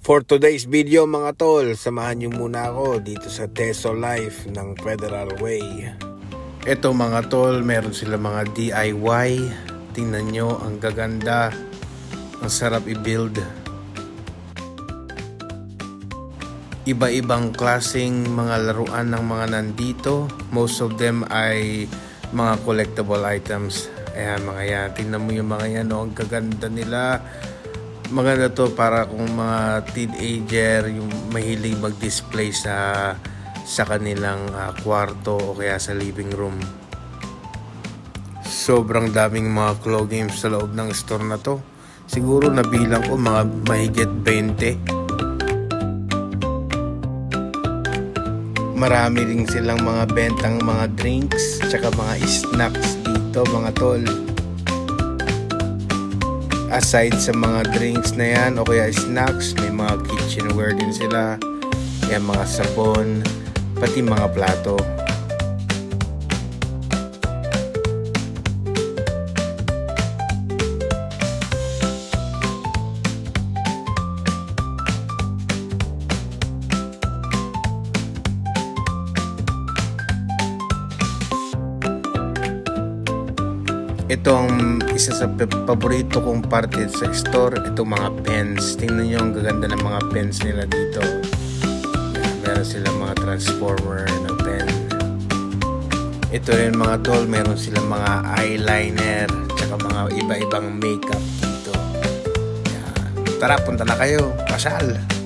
For today's video mga tol, samahan nyo muna ako dito sa Teso Life ng Federal Way. Ito mga tol, meron sila mga DIY. Tingnan nyo, ang gaganda. Ang sarap i-build. Iba-ibang klaseng mga laruan ng mga nandito. Most of them ay mga collectible items. Ayan mga yan, tingnan mo yung mga yan, oh, ang gaganda nila. Maganda to para kung mga teenager yung mahilig mag-display sa kanilang kwarto o kaya sa living room. Sobrang daming mga claw games sa loob ng store na to. Siguro nabilang ko mga mahigit 20. Marami rin silang mga bentang mga drinks tsaka mga snacks dito mga tol. Aside sa mga drinks na yan o kaya snacks, may mga kitchenware din sila. Yan mga sabon, pati mga plato. Ito ang isa sa paborito kong parte sa store. Itong mga pens. Tingnan nyo ang gaganda ng mga pens nila dito. Meron sila mga transformer na pen. Ito rin mga tol, meron sila mga eyeliner tsaka mga iba-ibang makeup dito. Tara, punta na kayo. Pasal!